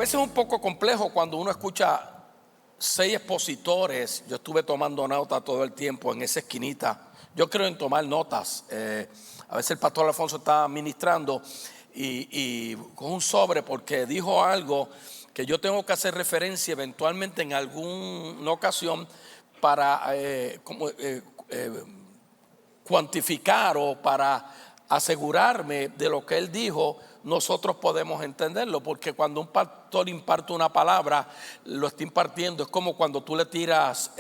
veces es un poco complejo cuando uno escucha 6 expositores. Yo estuve tomando nota todo el tiempo en esa esquinita. Yo creo en tomar notas. A veces el pastor Alfonso está ministrando y con un sobre porque dijo algo que yo tengo que hacer referencia eventualmente en alguna ocasión para cuantificar o para asegurarme de lo que él dijo, nosotros podemos entenderlo, porque cuando un pastor imparte una palabra, lo está impartiendo. Es como cuando tú le tiras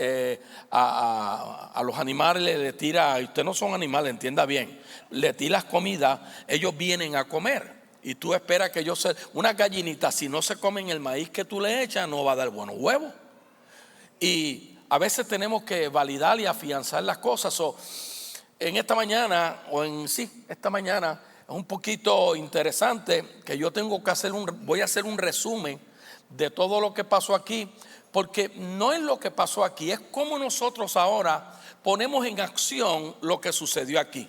a los animales, le tiras, y ustedes no son animales, entienda bien, le tiras comida, ellos vienen a comer. Y tú esperas que ellos una gallinita, si no se comen el maíz que tú le echas, no va a dar buenos huevos. Y a veces tenemos que validar y afianzar las cosas. En esta mañana, esta mañana es un poquito interesante que yo tengo que voy a hacer un resumen de todo lo que pasó aquí, porque no es lo que pasó aquí, es cómo nosotros ahora ponemos en acción lo que sucedió aquí.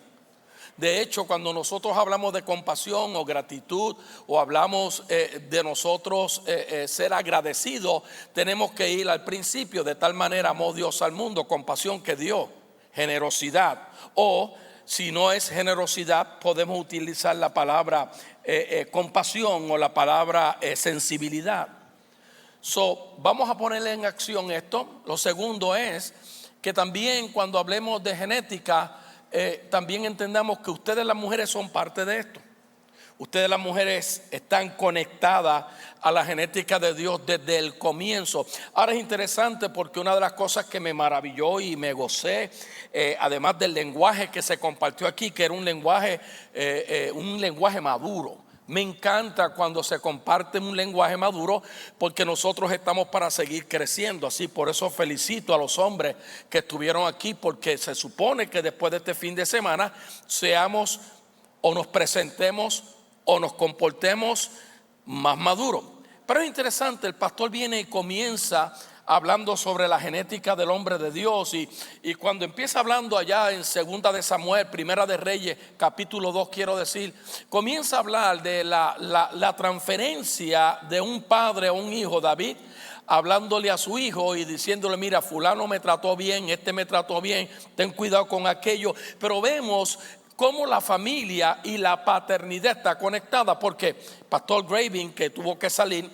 De hecho, cuando nosotros hablamos de compasión o gratitud o hablamos de nosotros ser agradecidos, tenemos que ir al principio. De tal manera amó Dios al mundo, compasión que dio, generosidad. O si no es generosidad, podemos utilizar la palabra compasión o la palabra sensibilidad. Vamos a ponerle en acción esto. Lo segundo es que también cuando hablemos de genética, también entendamos que ustedes las mujeres son parte de esto. Ustedes las mujeres están conectadas a la genética de Dios desde el comienzo. Ahora es interesante porque una de las cosas que me maravilló y me gocé, además del lenguaje que se compartió aquí, que era un lenguaje maduro. Me encanta cuando se comparte un lenguaje maduro, porque nosotros estamos para seguir creciendo. Así, por eso felicito a los hombres que estuvieron aquí, porque se supone que después de este fin de semana seamos o nos presentemos o nos comportemos más maduros. Pero es interesante, el pastor viene y comienza hablando sobre la genética del hombre de Dios, y cuando empieza hablando allá en 2 de Samuel, 1 de Reyes, capítulo 2, quiero decir, comienza a hablar de la transferencia de un padre a un hijo. David hablándole a su hijo y diciéndole: mira, fulano me trató bien, este me trató bien, ten cuidado con aquello. Pero vemos cómo la familia y la paternidad está conectada, porque Pastor Graving, que tuvo que salir,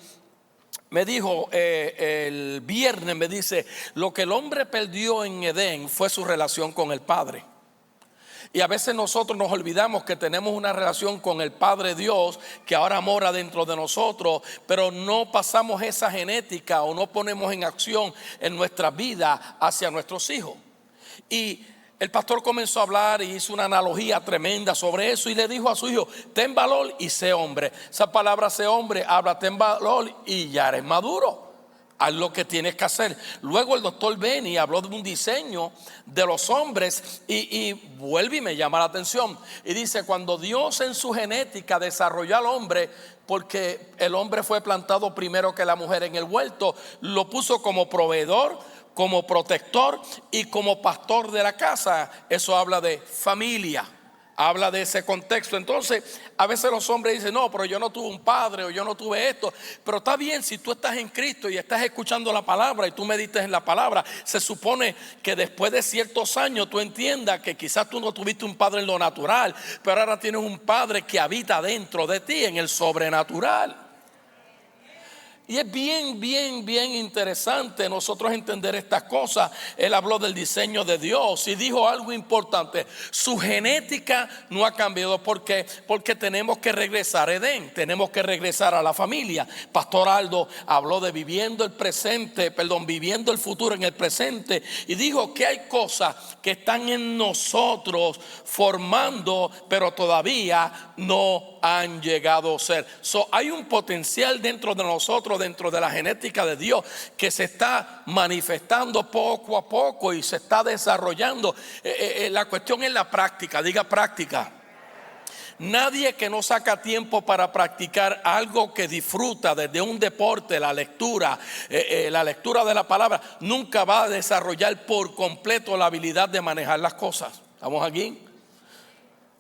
me dijo el viernes, me dice: lo que el hombre perdió en Edén fue su relación con el Padre. Y a veces nosotros nos olvidamos que tenemos una relación con el Padre Dios, que ahora mora dentro de nosotros, pero no pasamos esa genética o no ponemos en acción en nuestra vida hacia nuestros hijos. Y el pastor comenzó a hablar y hizo una analogía tremenda sobre eso, y le dijo a su hijo: ten valor y sé hombre. Esa palabra sé hombre habla ten valor y ya eres maduro. Haz lo que tienes que hacer. Luego el doctor Benny habló de un diseño de los hombres y vuelve y me llama la atención. Y dice: cuando Dios en su genética desarrolló al hombre, porque el hombre fue plantado primero que la mujer en el huerto, lo puso como proveedor, como protector y como pastor de la casa. Eso habla de familia, habla de ese contexto. Entonces a veces los hombres dicen: no, pero yo no tuve un padre, o yo no tuve esto. Pero está bien, si tú estás en Cristo y estás escuchando la palabra y tú medites en la palabra, se supone que después de ciertos años tú entiendas que quizás tú no tuviste un padre en lo natural, pero ahora tienes un padre que habita dentro de ti en el sobrenatural. Y es bien interesante nosotros entender estas cosas. Él habló del diseño de Dios y dijo algo importante: su genética no ha cambiado. ¿Por qué? Porque tenemos que regresar a Edén, tenemos que regresar a la familia. Pastor Aldo habló de viviendo el futuro en el presente, y dijo que hay cosas que están en nosotros formando, pero todavía no han llegado a ser. Hay un potencial dentro de nosotros, dentro de la genética de Dios, que se está manifestando poco a poco y se está desarrollando. La cuestión es la práctica. Diga práctica. Nadie que no saca tiempo para practicar algo que disfruta, desde un deporte, la lectura de la palabra, nunca va a desarrollar por completo la habilidad de manejar las cosas. ¿Estamos aquí?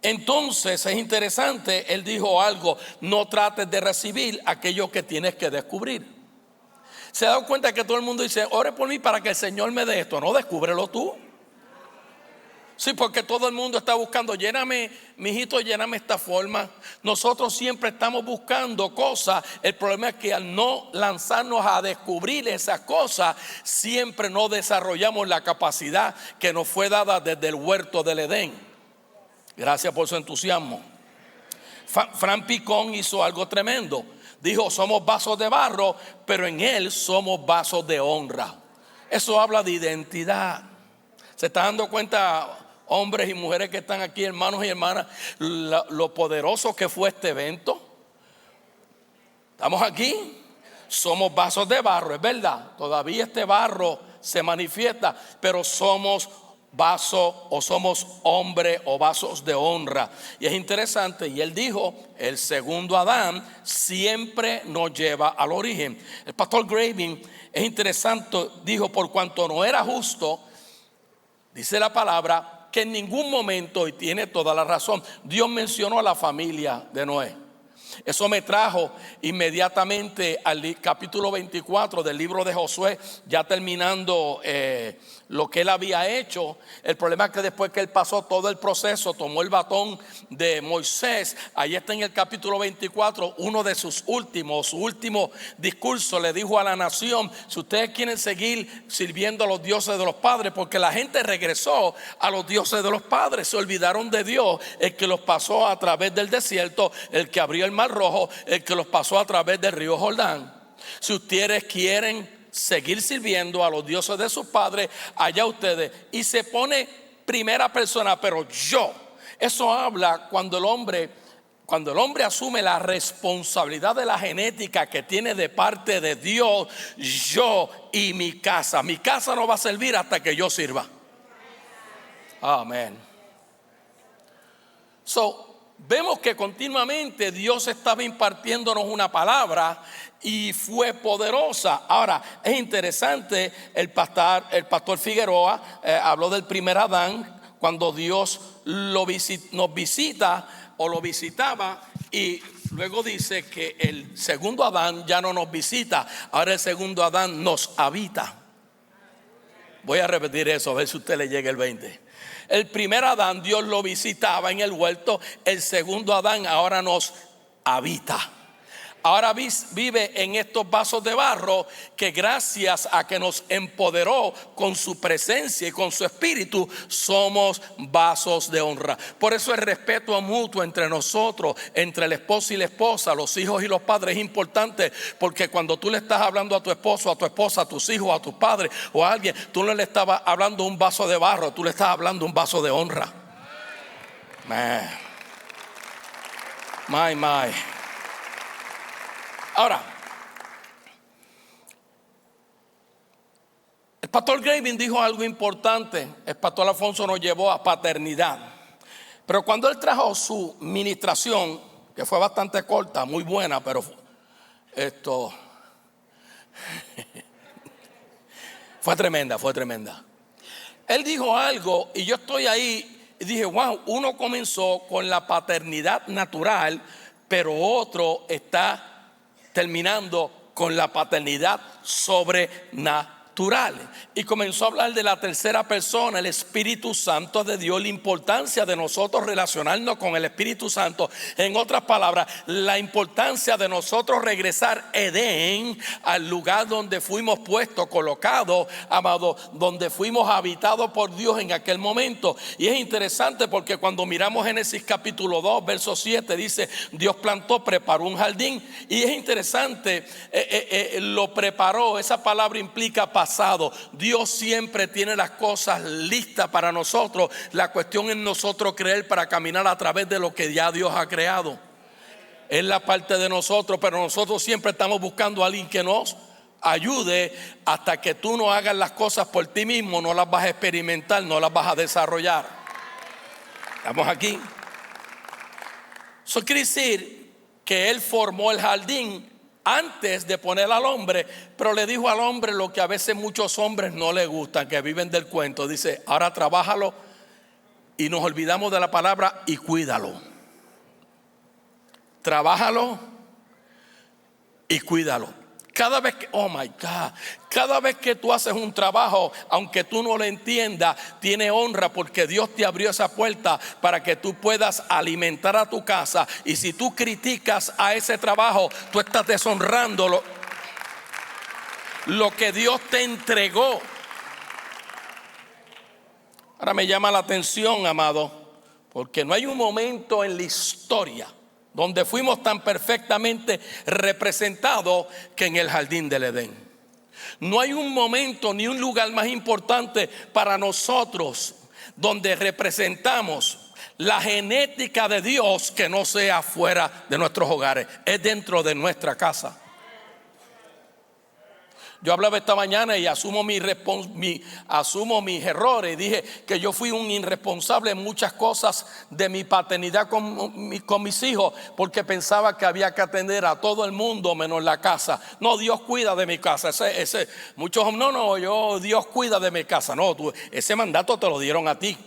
Entonces es interesante, él dijo algo: no trates de recibir aquello que tienes que descubrir. ¿Se ha dado cuenta que todo el mundo dice, ore por mí para que el Señor me dé esto? No, descúbrelo tú. Sí, porque todo el mundo está buscando, lléname, mijito, lléname esta forma. Nosotros siempre estamos buscando cosas. El problema es que al no lanzarnos a descubrir esas cosas, siempre no desarrollamos la capacidad que nos fue dada desde el huerto del Edén. Gracias por su entusiasmo. Fran Picón hizo algo tremendo. Dijo, somos vasos de barro, pero en él somos vasos de honra. Eso habla de identidad. ¿Se está dando cuenta, hombres y mujeres que están aquí, hermanos y hermanas, lo poderoso que fue este evento? Estamos aquí, somos vasos de barro, es verdad. Todavía este barro se manifiesta, pero somos vasos, o somos hombres o vasos de honra. Y es interesante, y él dijo, el segundo Adán siempre nos lleva al origen. El pastor Graving, es interesante, dijo, por cuanto no era justo, dice la palabra, que en ningún momento, y tiene toda la razón, Dios mencionó a la familia de Noé. Eso me trajo inmediatamente al capítulo 24 del libro de Josué, ya terminando lo que él había hecho. El problema es que después que él pasó todo el proceso, tomó el batón de Moisés. Ahí está en el capítulo 24, uno de su último discurso, le dijo a la nación, si ustedes quieren seguir sirviendo a los dioses de los padres, porque la gente regresó a los dioses de los padres, se olvidaron de Dios, el que los pasó a través del desierto, el que abrió el mar Rojo, el que los pasó a través del río Jordán. Si ustedes quieren seguir sirviendo a los dioses de sus padres, allá ustedes. Y se pone primera persona, pero yo. Eso habla cuando el hombre asume la responsabilidad de la genética que tiene de parte de Dios. Yo y mi casa no va a servir hasta que yo sirva. Amén. Vemos que continuamente Dios estaba impartiéndonos una palabra y fue poderosa. Ahora, es interesante, el pastor Figueroa habló del primer Adán, cuando Dios nos visita o lo visitaba, y luego dice que el segundo Adán ya no nos visita, ahora el segundo Adán nos habita. Voy a repetir eso, a ver si a usted le llega el 20. El primer Adán Dios lo visitaba en el huerto, el segundo Adán ahora nos habita. Ahora vive en estos vasos de barro que gracias a que nos empoderó con su presencia y con su espíritu, somos vasos de honra. Por eso el respeto mutuo entre nosotros, entre el esposo y la esposa, los hijos y los padres es importante, porque cuando tú le estás hablando a tu esposo, a tu esposa, a tus hijos, a tus padres o a alguien, tú no le estabas hablando un vaso de barro, tú le estás hablando un vaso de honra. My. Ahora, el pastor Graving dijo algo importante. El pastor Alfonso nos llevó a paternidad. Pero cuando él trajo su ministración, que fue bastante corta, muy buena, pero fue tremenda. Él dijo algo y yo estoy ahí y dije, wow, uno comenzó con la paternidad natural, pero otro está terminando con la paternidad sobrenatural. Y comenzó a hablar de la tercera persona, el Espíritu Santo de Dios, la importancia de nosotros relacionarnos con el Espíritu Santo. En otras palabras, la importancia de nosotros regresar Edén, al lugar donde fuimos puestos, colocados, amado, donde fuimos habitados por Dios en aquel momento. Y es interesante porque cuando miramos Génesis capítulo 2, verso 7, dice, Dios plantó, preparó un jardín. Y es interesante, lo preparó, esa palabra implica pasado. Dios siempre tiene las cosas listas para nosotros. La cuestión es nosotros creer para caminar a través de lo que ya Dios ha creado. Es la parte de nosotros, pero nosotros siempre estamos buscando a alguien que nos ayude. Hasta que tú no hagas las cosas por ti mismo, no las vas a experimentar, no las vas a desarrollar. Estamos aquí. Eso quiere decir que Él formó el jardín antes de poner al hombre, pero le dijo al hombre lo que a veces muchos hombres no les gustan, que viven del cuento. Dice, ahora trabájalo y nos olvidamos de la palabra y cuídalo. Trabájalo y cuídalo. Cada vez que, oh my God, cada vez que tú haces un trabajo, aunque tú no lo entiendas, tiene honra porque Dios te abrió esa puerta para que tú puedas alimentar a tu casa. Y si tú criticas a ese trabajo, tú estás deshonrando lo que Dios te entregó. Ahora me llama la atención, amado, porque no hay un momento en la historia donde fuimos tan perfectamente representados que en el jardín del Edén. No hay un momento ni un lugar más importante para nosotros donde representamos la genética de Dios que no sea fuera de nuestros hogares, es dentro de nuestra casa. Yo hablaba esta mañana y asumo mis errores y dije que yo fui un irresponsable en muchas cosas de mi paternidad con mis hijos, porque pensaba que había que atender a todo el mundo menos la casa. No, Dios cuida de mi casa. Muchos, Dios cuida de mi casa. No, ese mandato te lo dieron a ti.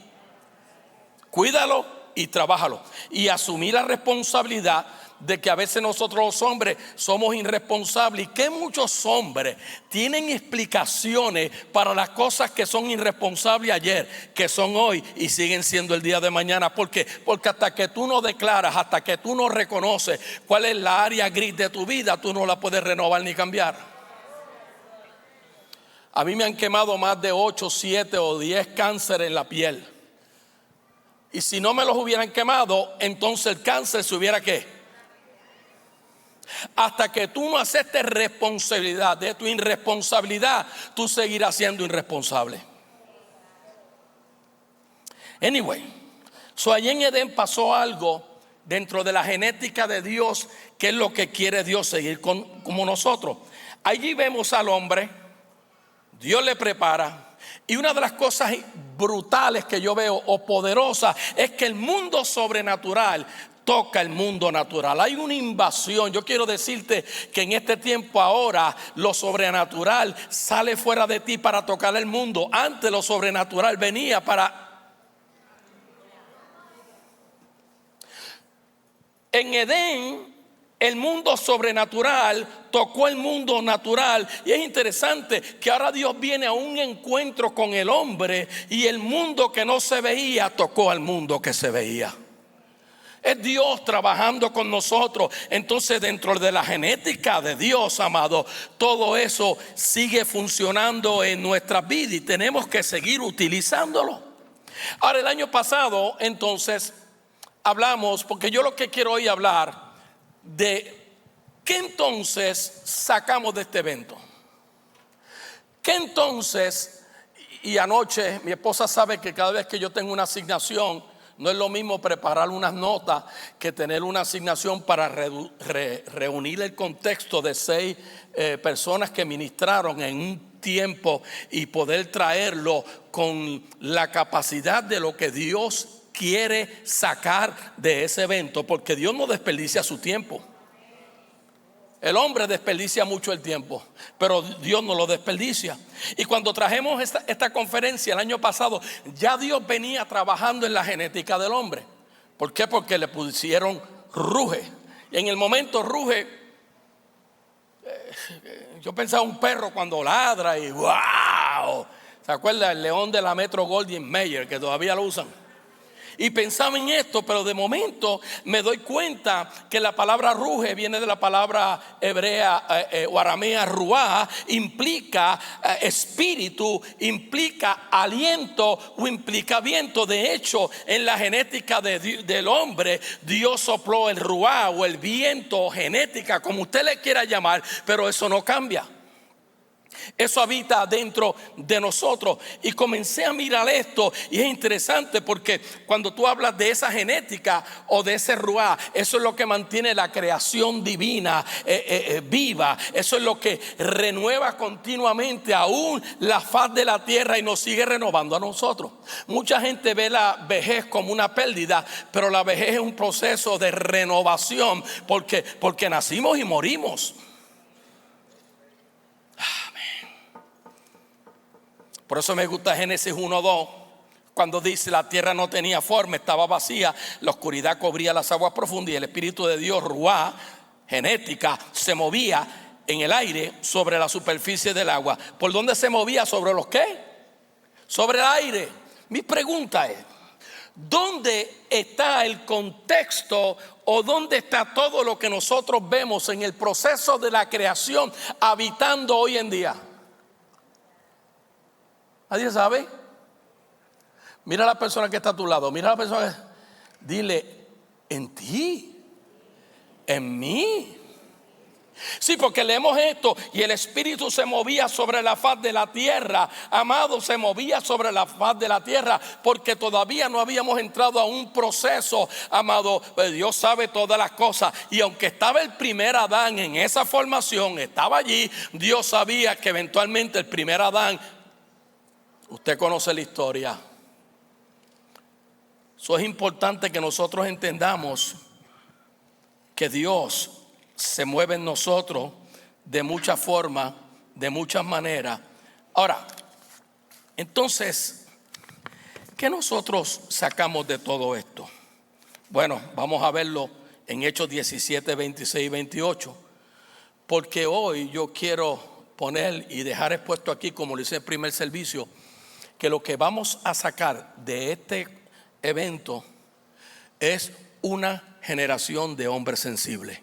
Cuídalo y trabájalo. Y asumí la responsabilidad de que a veces nosotros los hombres somos irresponsables y que muchos hombres tienen explicaciones para las cosas que son irresponsables ayer, que son hoy y siguen siendo el día de mañana. ¿Por qué? Porque hasta que tú no declaras, hasta que tú no reconoces cuál es la área gris de tu vida, tú no la puedes renovar ni cambiar. A mí me han quemado más de 8, 7 o 10 cánceres en la piel. Y si no me los hubieran quemado, entonces el cáncer se hubiera ¿qué? Hasta que tú no aceptes responsabilidad de tu irresponsabilidad, tú seguirás siendo irresponsable. Anyway, allí en Edén pasó algo dentro de la genética de Dios, que es lo que quiere Dios seguir como nosotros. Allí vemos al hombre, Dios le prepara. Y una de las cosas brutales que yo veo o poderosas es que el mundo sobrenatural toca el mundo natural. Hay una invasión. Yo quiero decirte que en este tiempo ahora lo sobrenatural sale fuera de ti para tocar el mundo. Antes lo sobrenatural venía para... En Edén el mundo sobrenatural tocó el mundo natural. Y es interesante que ahora Dios viene a un encuentro con el hombre y el mundo que no se veía tocó al mundo que se veía. Es Dios trabajando con nosotros. Entonces dentro de la genética de Dios, amado, todo eso sigue funcionando en nuestras vidas y tenemos que seguir utilizándolo. Ahora el año pasado entonces hablamos, porque yo lo que quiero hoy hablar de qué entonces sacamos de este evento. ¿Qué entonces? Y anoche mi esposa sabe que cada vez que yo tengo una asignación, no es lo mismo preparar unas notas que tener una asignación para reunir el contexto de 6 personas que ministraron en un tiempo y poder traerlo con la capacidad de lo que Dios quiere sacar de ese evento, porque Dios no desperdicia su tiempo. El hombre desperdicia mucho el tiempo, pero Dios no lo desperdicia. Y cuando trajimos esta conferencia el año pasado, ya Dios venía trabajando en la genética del hombre. ¿Por qué? Porque le pusieron ruge. Y en el momento ruge, yo pensaba un perro cuando ladra y wow. ¿Se acuerda el león de la Metro Goldwyn Mayer, que todavía lo usan? Y pensaba en esto, pero de momento me doy cuenta que la palabra ruge viene de la palabra hebrea o aramea ruá, implica espíritu, implica aliento o implica viento. De hecho, en la genética del hombre, Dios sopló el ruá o el viento, genética, como usted le quiera llamar, pero eso no cambia. Eso habita dentro de nosotros. Y comencé a mirar esto y es interesante porque cuando tú hablas de esa genética o de ese ruá, eso es lo que mantiene la creación divina viva. Eso es lo que renueva continuamente aún la faz de la tierra y nos sigue renovando a nosotros. Mucha gente ve la vejez como una pérdida, pero la vejez es un proceso de renovación porque nacimos y morimos. Por eso me gusta Génesis 1:2, Cuando dice la tierra no tenía forma, estaba vacía, la oscuridad cubría las aguas profundas y el Espíritu de Dios, ruá, genética, se movía en el aire sobre la superficie del agua. ¿Por dónde se movía? ¿Sobre los qué? Sobre el aire. Mi pregunta es, ¿dónde está el contexto o dónde está todo lo que nosotros vemos en el proceso de la creación habitando hoy en día? ¿Nadie sabe? Mira a la persona que está a tu lado, mira a la persona, dile, en ti, en mí. Sí, porque leemos esto y el Espíritu se movía sobre la faz de la tierra. Amado, se movía sobre la faz de la tierra porque todavía no habíamos entrado a un proceso. Amado, Dios sabe todas las cosas. Y aunque estaba el primer Adán en esa formación, estaba allí, Dios sabía que eventualmente el primer Adán, usted conoce la historia. Eso es importante que nosotros entendamos que Dios se mueve en nosotros de muchas formas, de muchas maneras. Ahora, entonces, ¿qué nosotros sacamos de todo esto? Bueno, vamos a verlo en Hechos 17, 26 y 28. Porque hoy yo quiero poner y dejar expuesto aquí, como lo hice en el primer servicio, que lo que vamos a sacar de este evento es una generación de hombres sensibles.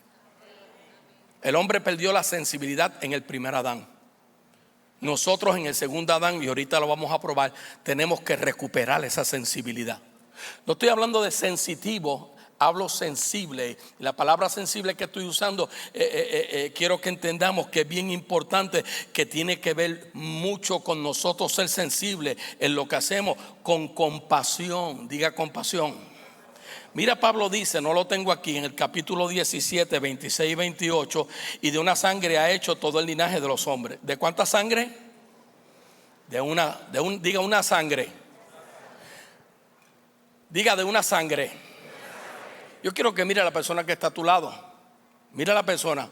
El hombre perdió la sensibilidad en el primer Adán. Nosotros en el segundo Adán, y ahorita lo vamos a probar, tenemos que recuperar esa sensibilidad. No estoy hablando de sensitivo, hablo sensible. La palabra sensible que estoy usando, quiero que entendamos que es bien importante, que tiene que ver mucho con nosotros ser sensibles en lo que hacemos, con compasión. Diga compasión. Mira, Pablo dice, no lo tengo aquí, en el capítulo 17, 26 y 28, y de una sangre ha hecho todo el linaje de los hombres. ¿De cuánta sangre? Diga una sangre. Diga de una sangre. Yo quiero que mire a la persona que está a tu lado. Mira a la persona,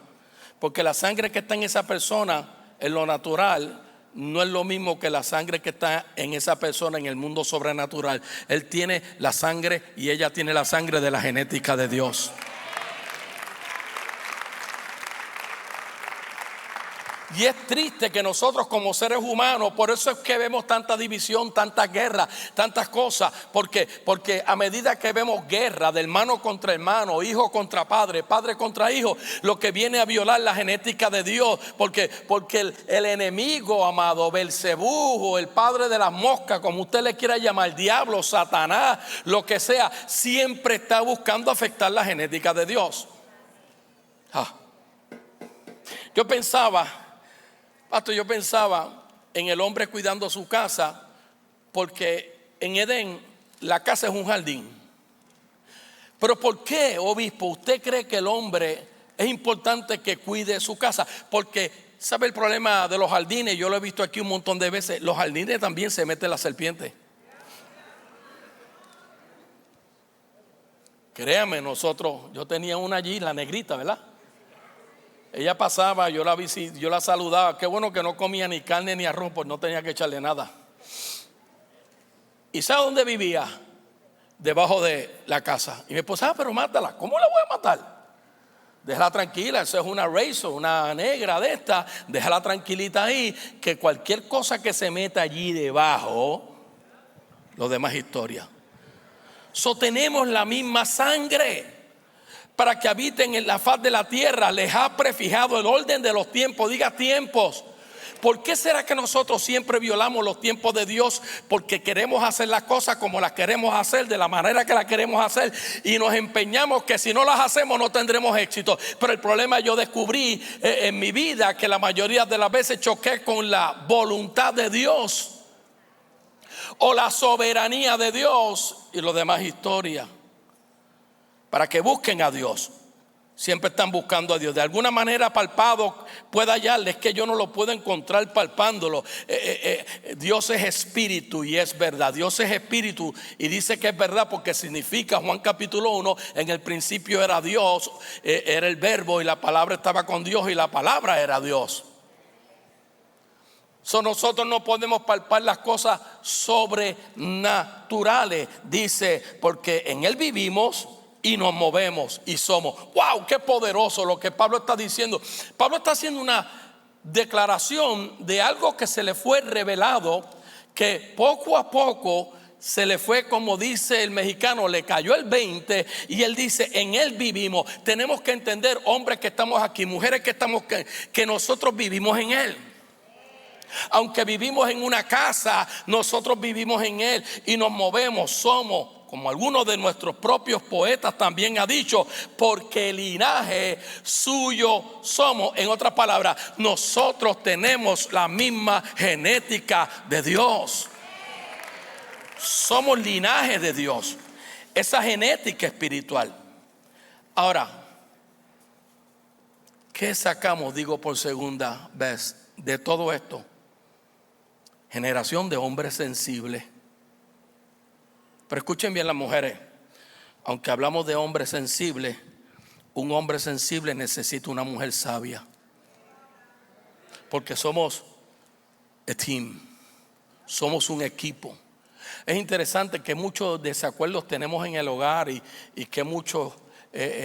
porque la sangre que está en esa persona, en lo natural, no es lo mismo que la sangre que está en esa persona en el mundo sobrenatural. Él tiene la sangre y ella tiene la sangre de la genética de Dios. Y es triste que nosotros como seres humanos, por eso es que vemos tanta división, tanta guerra, tantas cosas, porque a medida que vemos guerra de hermano contra hermano, hijo contra padre, padre contra hijo, lo que viene a violar la genética de Dios, porque el enemigo, amado, Belcebú, o el padre de las moscas, como usted le quiera llamar, diablo, Satanás, lo que sea, siempre está buscando afectar la genética de Dios. Yo pensaba en el hombre cuidando su casa, porque en Edén la casa es un jardín. Pero ¿por qué, obispo, usted cree que el hombre es importante que cuide su casa? Porque, ¿sabe el problema de los jardines? Yo lo he visto aquí un montón de veces. Los jardines también se meten las serpientes. Créame, yo tenía una allí, la negrita, ¿verdad? Ella pasaba, yo la saludaba. Qué bueno que no comía ni carne ni arroz, pues no tenía que echarle nada. ¿Y sabe dónde vivía? Debajo de la casa. Y mi esposa, pero mátala. ¿Cómo la voy a matar? Déjala tranquila, eso es una razor, una negra de esta. Déjala tranquilita ahí, que cualquier cosa que se meta allí debajo, lo demás es historia. Tenemos la misma sangre. Para que habiten en la faz de la tierra, les ha prefijado el orden de los tiempos. Diga tiempos. ¿Por qué será que nosotros siempre violamos los tiempos de Dios? Porque queremos hacer las cosas como las queremos hacer, de la manera que las queremos hacer, y nos empeñamos que si no las hacemos no tendremos éxito. Pero el problema, yo descubrí en mi vida que la mayoría de las veces choqué con la voluntad de Dios o la soberanía de Dios, y lo demás es historia. Para que busquen a Dios. Siempre están buscando a Dios. De alguna manera palpado pueda hallarle. Es que yo no lo puedo encontrar palpándolo. Dios es espíritu y es verdad. Dios es espíritu y dice que es verdad porque significa, Juan capítulo 1, en el principio era Dios, era el verbo y la palabra estaba con Dios y la palabra era Dios. Nosotros no podemos palpar las cosas sobrenaturales. Dice, porque en Él vivimos y nos movemos y somos. ¡Wow! ¡Qué poderoso lo que Pablo está diciendo! Pablo está haciendo una declaración de algo que se le fue revelado, que poco a poco se le fue, como dice el mexicano, le cayó el 20, y él dice, en Él vivimos. Tenemos que entender, hombres que estamos aquí, mujeres que estamos, que nosotros vivimos en Él. Aunque vivimos en una casa, nosotros vivimos en Él y nos movemos, somos, como algunos de nuestros propios poetas también ha dicho, porque linaje suyo somos. En otras palabras, nosotros tenemos la misma genética de Dios. Somos linaje de Dios, esa genética espiritual. Ahora, ¿qué sacamos, digo por segunda vez, de todo esto? Generación de hombres sensibles. Pero escuchen bien las mujeres, aunque hablamos de hombres sensibles, un hombre sensible necesita una mujer sabia. Porque somos a team, somos un equipo. Es interesante que muchos desacuerdos tenemos en el hogar y que muchos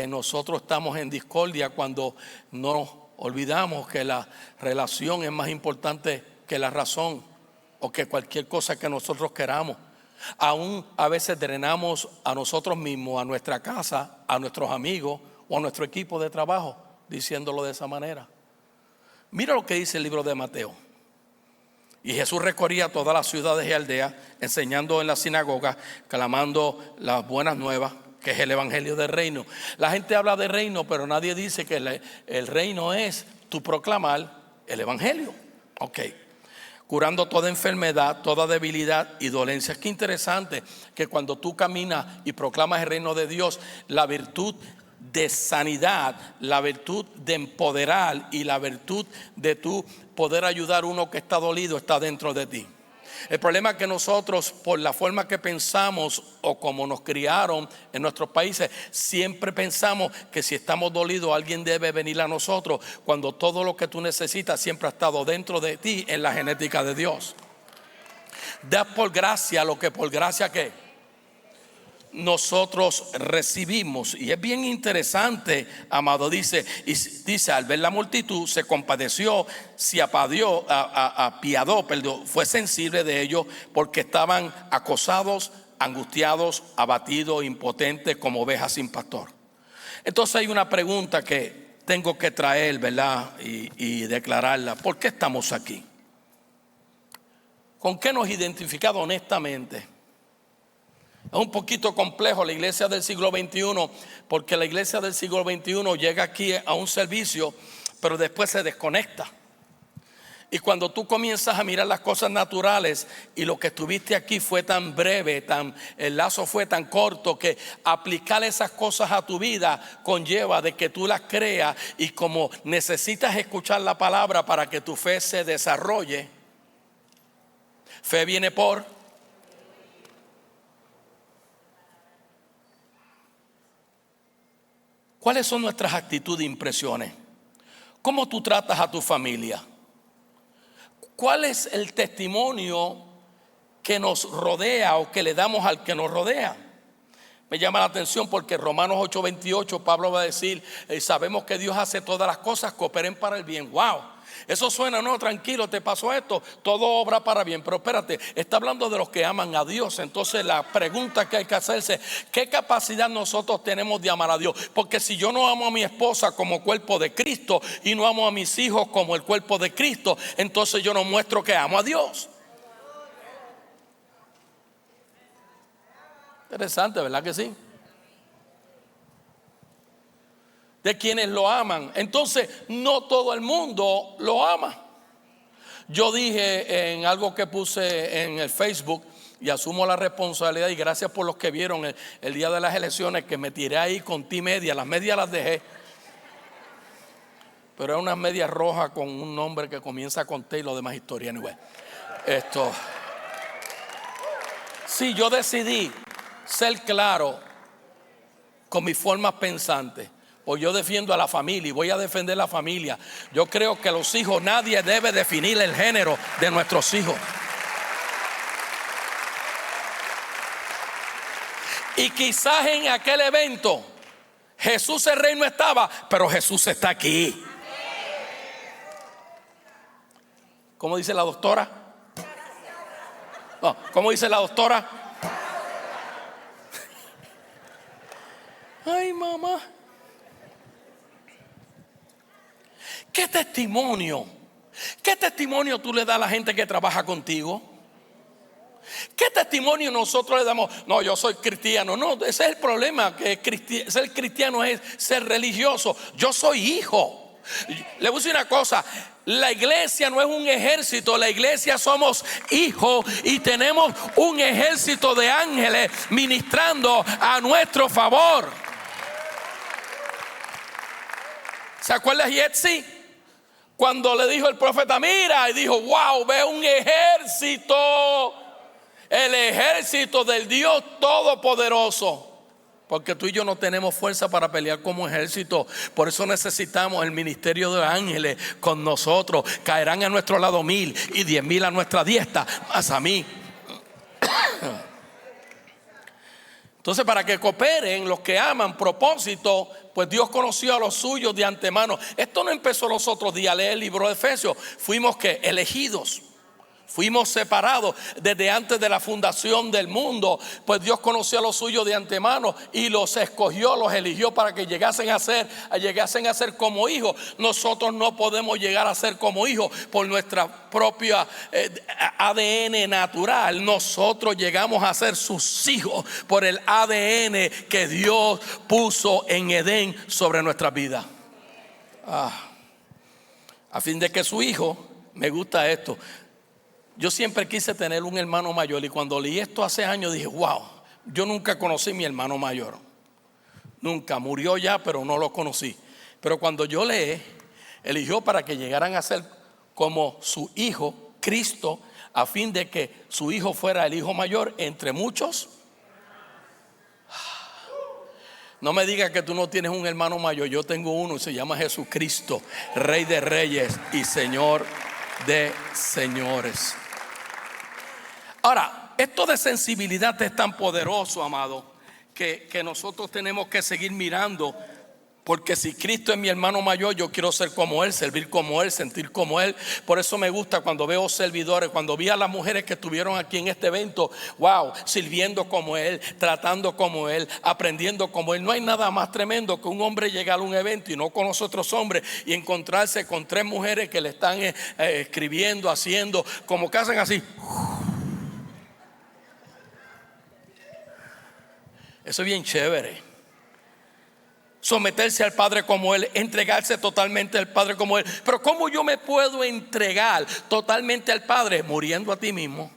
nosotros estamos en discordia cuando nos olvidamos que la relación es más importante que la razón o que cualquier cosa que nosotros queramos. Aún a veces drenamos a nosotros mismos, a nuestra casa, a nuestros amigos o a nuestro equipo de trabajo, diciéndolo de esa manera. Mira lo que dice el libro de Mateo. Y Jesús recorría todas las ciudades y aldeas, enseñando en las sinagogas, clamando las buenas nuevas, que es el evangelio del reino. La gente habla de reino, pero nadie dice que el reino es tu proclamar el evangelio. Ok. Curando toda enfermedad, toda debilidad y dolencia. Qué interesante que cuando tú caminas y proclamas el reino de Dios, la virtud de sanidad, la virtud de empoderar y la virtud de tú poder ayudar a uno que está dolido está dentro de ti. El problema es que nosotros, por la forma que pensamos o como nos criaron en nuestros países, siempre pensamos que si estamos dolidos alguien debe venir a nosotros, cuando todo lo que tú necesitas siempre ha estado dentro de ti en la genética de Dios. Da por gracia lo que por gracia que nosotros recibimos. Y es bien interesante, amado, dice al ver la multitud se compadeció, se apiadó, fue sensible de ellos, porque estaban acosados, angustiados, abatidos, impotentes, como ovejas sin pastor. Entonces hay una pregunta que tengo que traer, ¿verdad? Y declararla. ¿Por qué estamos aquí? ¿Con qué nos identificamos honestamente? Es un poquito complejo la iglesia del siglo XXI, porque la iglesia del siglo XXI llega aquí a un servicio, pero después se desconecta. Y cuando tú comienzas a mirar las cosas naturales y lo que estuviste aquí fue tan breve, el lazo fue tan corto, que aplicar esas cosas a tu vida conlleva de que tú las creas, y como necesitas escuchar la palabra para que tu fe se desarrolle, fe viene por... ¿Cuáles son nuestras actitudes e impresiones? ¿Cómo tú tratas a tu familia? ¿Cuál es el testimonio que nos rodea o que le damos al que nos rodea? Me llama la atención porque Romanos 8:28 Pablo va a decir, sabemos que Dios hace todas las cosas cooperen para el bien. ¡Wow! Eso suena, no, tranquilo, te pasó esto, todo obra para bien. Pero espérate, está hablando de los que aman a Dios. Entonces la pregunta que hay que hacerse, ¿qué capacidad nosotros tenemos de amar a Dios? Porque si yo no amo a mi esposa como cuerpo de Cristo y no amo a mis hijos como el cuerpo de Cristo, entonces yo no muestro que amo a Dios. Interesante, ¿verdad que sí? De quienes lo aman. Entonces no todo el mundo lo ama. Yo dije en algo que puse en el Facebook, y asumo la responsabilidad, y gracias por los que vieron el día de las elecciones, que me tiré ahí con T-media. Las medias las dejé, pero es unas medias rojas con un nombre que comienza con T y lo demás historia. Anyway, sí, yo decidí ser claro con mis formas pensantes. Pues yo defiendo a la familia y voy a defender la familia. Yo creo que los hijos, nadie debe definir el género de nuestros hijos. Y quizás en aquel evento Jesús el Rey no estaba, pero Jesús está aquí. ¿Cómo dice la doctora? No, ¿cómo dice la doctora? Ay, mamá. ¿Qué testimonio tú le das a la gente que trabaja contigo? ¿Qué testimonio nosotros le damos? No, yo soy cristiano. No, ese es el problema, que ser cristiano es ser religioso. Yo soy hijo. Le voy a decir una cosa: la iglesia no es un ejército, la iglesia somos hijos y tenemos un ejército de ángeles ministrando a nuestro favor. ¿Se acuerda Yetzi? Cuando le dijo el profeta, mira, y dijo, wow, ve un ejército, el ejército del Dios Todopoderoso. Porque tú y yo no tenemos fuerza para pelear como ejército. Por eso necesitamos el ministerio de ángeles con nosotros. Caerán a nuestro lado 1000 y 10,000 a nuestra diestra, más a mí. Entonces, para que cooperen los que aman propósito, pues Dios conoció a los suyos de antemano. Esto no empezó los otros días. Lee el libro de Efesios. Fuimos que elegidos. Fuimos separados desde antes de la fundación del mundo. Pues Dios conoció a los suyos de antemano y los escogió, los eligió para que llegasen a ser como hijos. Nosotros no podemos llegar a ser como hijos por nuestra propia ADN natural. Nosotros llegamos a ser sus hijos por el ADN que Dios puso en Edén sobre nuestras vidas. A fin de que su hijo, me gusta esto. Yo siempre quise tener un hermano mayor y cuando leí esto hace años dije, wow, yo nunca conocí a mi hermano mayor. Nunca, murió ya, pero no lo conocí. Pero cuando yo leí, eligió para que llegaran a ser como su hijo, Cristo, a fin de que su hijo fuera el hijo mayor entre muchos. No me digas que tú no tienes un hermano mayor. Yo tengo uno y se llama Jesucristo, Rey de Reyes y Señor de Señores. Ahora, esto de sensibilidad es tan poderoso, amado, que nosotros tenemos que seguir mirando. Porque si Cristo es mi hermano mayor, yo quiero ser como Él, servir como Él, sentir como Él. Por eso me gusta cuando veo servidores, cuando vi a las mujeres que estuvieron aquí en este evento, wow, sirviendo como Él, tratando como Él, aprendiendo como Él. No hay nada más tremendo que un hombre llegar a un evento y no conoce a otros hombres y encontrarse con 3 mujeres que le están escribiendo, haciendo, como que hacen así. Eso es bien chévere. Someterse al Padre como Él, entregarse totalmente al Padre como Él. Pero ¿cómo yo me puedo entregar totalmente al Padre? Muriendo a ti mismo.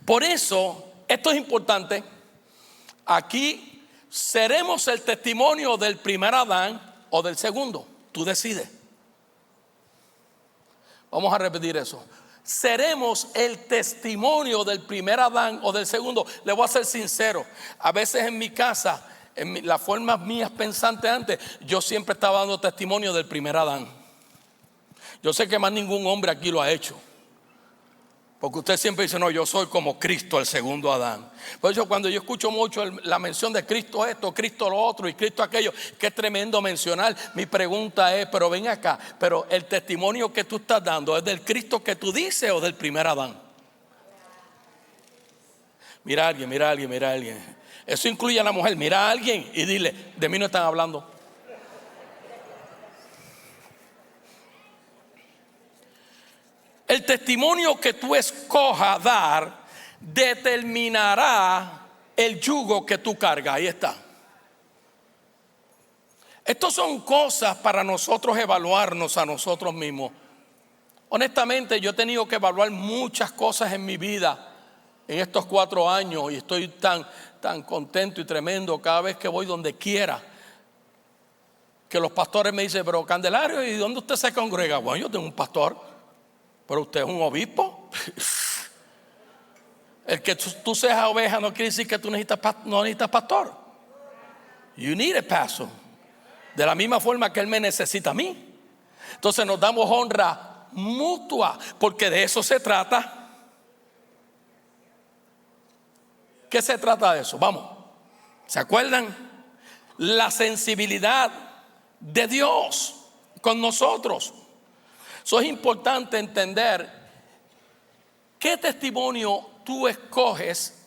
Por eso, esto es importante. Aquí seremos el testimonio del primer Adán o del segundo. Tú decides. Vamos a repetir eso. Seremos el testimonio del primer Adán o del segundo. Le voy a ser sincero. A veces en mi casa, las formas mías pensantes antes, yo siempre estaba dando testimonio del primer Adán. Yo sé que más ningún hombre aquí lo ha hecho. Porque usted siempre dice, no, yo soy como Cristo, el segundo Adán. Por eso cuando yo escucho mucho la mención de Cristo esto, Cristo lo otro y Cristo aquello, que es tremendo mencionar. Mi pregunta es, pero ven acá, pero el testimonio que tú estás dando, ¿es del Cristo que tú dices o del primer Adán? Mira a alguien. Eso incluye a la mujer. Mira a alguien y dile, de mí no están hablando. El testimonio que tú escojas dar determinará el yugo que tú cargas. Ahí está. Estas son cosas para nosotros evaluarnos a nosotros mismos. Honestamente, yo he tenido que evaluar muchas cosas en mi vida en estos 4 años y estoy tan contento y tremendo cada vez que voy donde quiera. Que los pastores me dicen, pero Candelario, ¿y dónde usted se congrega? Bueno, yo tengo un pastor. Pero usted es un obispo. El que tú seas oveja no quiere decir que tú no necesitas pastor. You need a pastor. De la misma forma que él me necesita a mí. Entonces nos damos honra mutua, porque de eso se trata. ¿Qué se trata de eso? Vamos, ¿se acuerdan? La sensibilidad de Dios con nosotros. Eso es importante entender qué testimonio tú escoges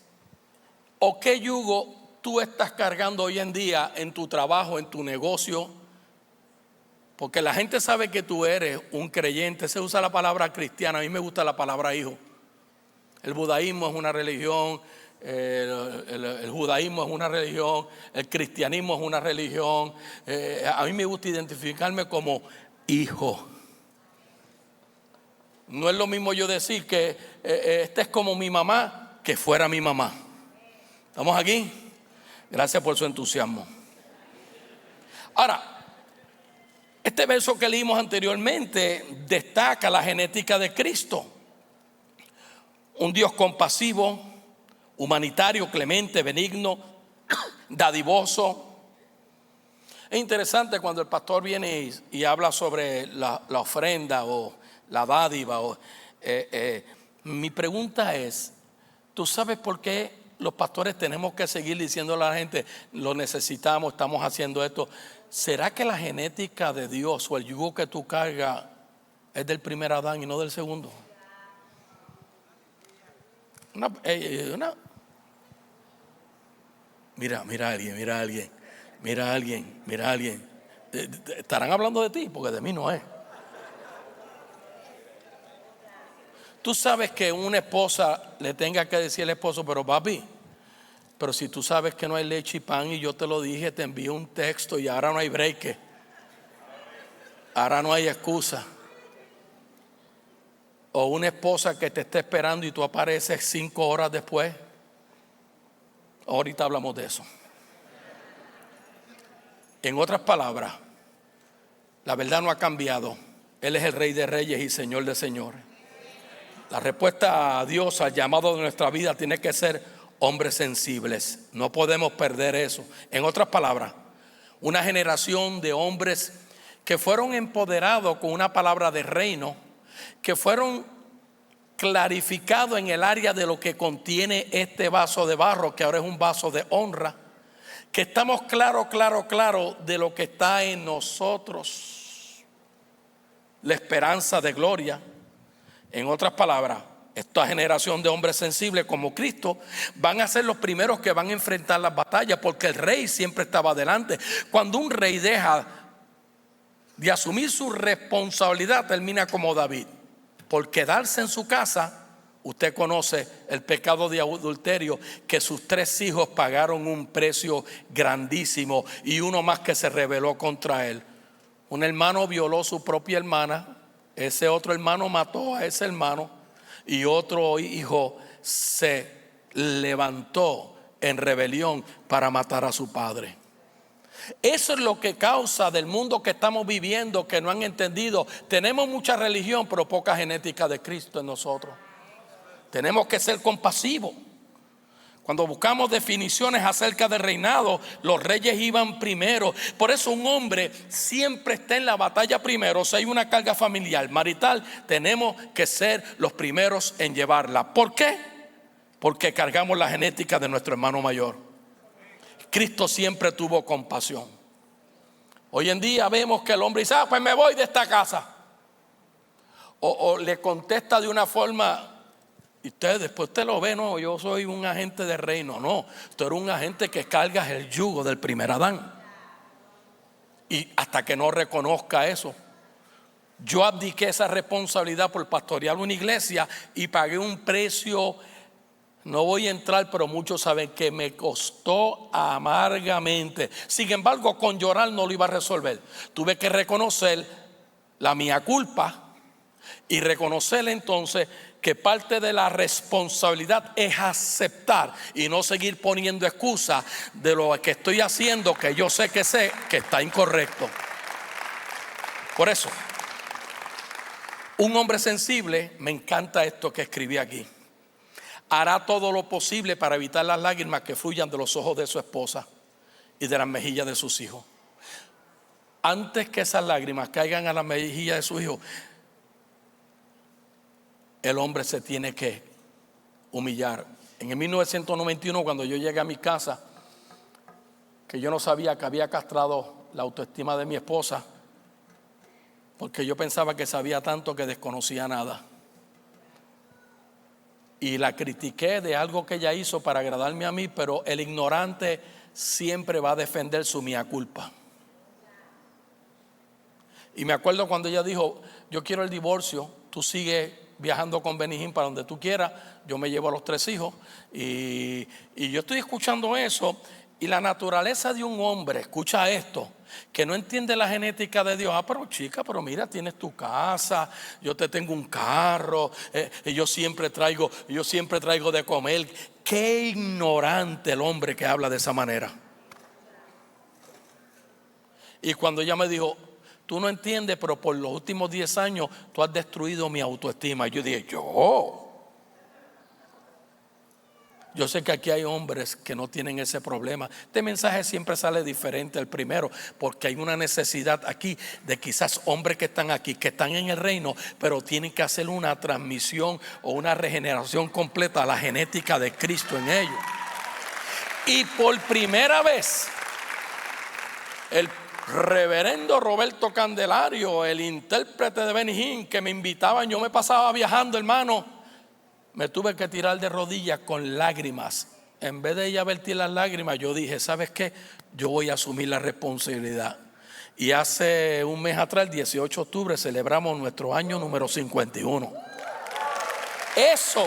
o qué yugo tú estás cargando hoy en día en tu trabajo, en tu negocio. Porque la gente sabe que tú eres un creyente. Se usa la palabra cristiana, a mí me gusta la palabra hijo. El budaísmo es una religión, el judaísmo es una religión, el cristianismo es una religión. A mí me gusta identificarme como hijo. No es lo mismo yo decir que este es como mi mamá, que fuera mi mamá. ¿Estamos aquí? Gracias por su entusiasmo. Ahora, este verso que leímos anteriormente destaca la genética de Cristo. Un Dios compasivo, humanitario, clemente, benigno, dadivoso. Es interesante cuando el pastor viene y habla sobre la ofrenda o la dádiva. Mi pregunta es, ¿tú sabes por qué los pastores tenemos que seguir diciéndole a la gente, lo necesitamos, estamos haciendo esto? ¿Será que la genética de Dios o el yugo que tú cargas es del primer Adán y no del segundo? Mira a alguien. Estarán hablando de ti, porque de mí no es. Tú sabes que una esposa le tenga que decir al esposo, pero papi, pero si tú sabes que no hay leche y pan y yo te lo dije, te envío un texto y ahora no hay break, ahora no hay excusa. O una esposa que te está esperando y tú apareces 5 horas después. Ahorita hablamos de eso. En otras palabras, la verdad no ha cambiado. Él es el Rey de Reyes y Señor de Señores. La respuesta a Dios, al llamado de nuestra vida, tiene que ser hombres sensibles. No podemos perder eso. En otras palabras, una generación de hombres que fueron empoderados con una palabra de reino, que fueron clarificados en el área de lo que contiene este vaso de barro, que ahora es un vaso de honra, que estamos claro de lo que está en nosotros, la esperanza de gloria. En otras palabras, esta generación de hombres sensibles como Cristo van a ser los primeros que van a enfrentar las batallas, porque el rey siempre estaba adelante. Cuando un rey deja de asumir su responsabilidad, termina como David. Por quedarse en su casa, usted conoce el pecado de adulterio, que sus 3 hijos pagaron un precio grandísimo y uno más que se rebeló contra él. Un hermano violó a su propia hermana. Ese otro hermano mató a ese hermano y otro hijo se levantó en rebelión para matar a su padre. Eso es lo que causa del mundo que estamos viviendo, que no han entendido. Tenemos mucha religión, pero poca genética de Cristo en nosotros. Tenemos que ser compasivos. Cuando buscamos definiciones acerca del reinado, los reyes iban primero. Por eso un hombre siempre está en la batalla primero. Si hay una carga familiar, marital, tenemos que ser los primeros en llevarla. ¿Por qué? Porque cargamos la genética de nuestro hermano mayor. Cristo siempre tuvo compasión. Hoy en día vemos que el hombre dice, pues me voy de esta casa. O le contesta de una forma, y después usted lo ve, no, yo soy un agente de reino. No, tú eres un agente que cargas el yugo del primer Adán. Y hasta que no reconozca eso, yo abdiqué esa responsabilidad por pastorear una iglesia y pagué un precio. No voy a entrar, pero muchos saben que me costó amargamente. Sin embargo, con llorar no lo iba a resolver. Tuve que reconocer la mía culpa y reconocer entonces que parte de la responsabilidad es aceptar y no seguir poniendo excusas de lo que estoy haciendo, que yo sé que está incorrecto. Por eso, un hombre sensible, me encanta esto que escribí aquí, hará todo lo posible para evitar las lágrimas que fluyan de los ojos de su esposa. y de las mejillas de sus hijos. Antes que esas lágrimas caigan a las mejillas de sus hijos, el hombre se tiene que humillar. En el 1991, cuando yo llegué a mi casa, que yo no sabía que había castrado la autoestima de mi esposa, porque yo pensaba que sabía tanto que desconocía nada. Y la critiqué de algo que ella hizo para agradarme a mí, pero el ignorante siempre va a defender su mea culpa. Y me acuerdo cuando ella dijo: yo quiero el divorcio, tú sigues viajando con Benijín para donde tú quieras, yo me llevo a los 3 hijos. Y yo estoy escuchando eso, y la naturaleza de un hombre, escucha esto, que no entiende la genética de Dios. Pero chica, pero mira, tienes tu casa, yo te tengo un carro, y yo siempre traigo de comer. Qué ignorante el hombre que habla de esa manera. Y cuando ella me dijo: tú no entiendes, pero por los últimos 10 años tú has destruido mi autoestima. Y yo dije: yo sé que aquí hay hombres que no tienen ese problema. Este mensaje siempre sale diferente al primero, porque hay una necesidad aquí de quizás hombres que están aquí, que están en el reino, pero tienen que hacer una transmisión o una regeneración completa a la genética de Cristo en ellos. Y por primera vez, el reverendo Roberto Candelario, el intérprete de Benijín, que me invitaban, yo me pasaba viajando, hermano, me tuve que tirar de rodillas con lágrimas. En vez de ella vertir las lágrimas, yo dije: ¿sabes qué? Yo voy a asumir la responsabilidad. Y hace un mes atrás, el 18 de octubre, celebramos nuestro año número 51. Eso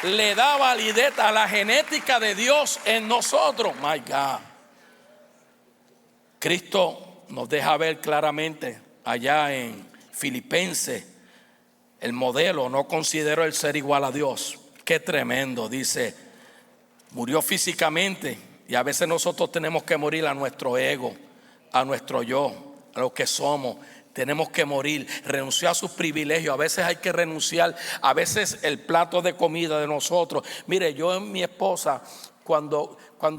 le da validez a la genética de Dios en nosotros. My God. Cristo nos deja ver claramente allá en Filipenses el modelo: no considero el ser igual a Dios. Qué tremendo. Dice: murió físicamente, y a veces nosotros tenemos que morir a nuestro ego, a nuestro yo, a lo que somos. Tenemos que morir, renunciar a sus privilegios. A veces hay que renunciar, a veces el plato de comida de nosotros. Mire, yo en mi esposa, cuando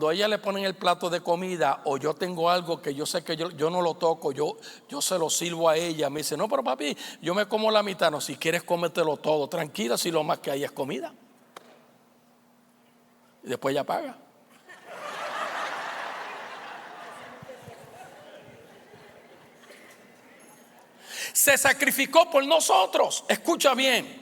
a ella le ponen el plato de comida, o yo tengo algo que yo sé que yo no lo toco, yo se lo sirvo a ella. Me dice: no, pero papi, yo me como la mitad. No, si quieres cómetelo todo, tranquila, si lo más que hay es comida. Y después ella paga. Se sacrificó por nosotros. Escucha bien.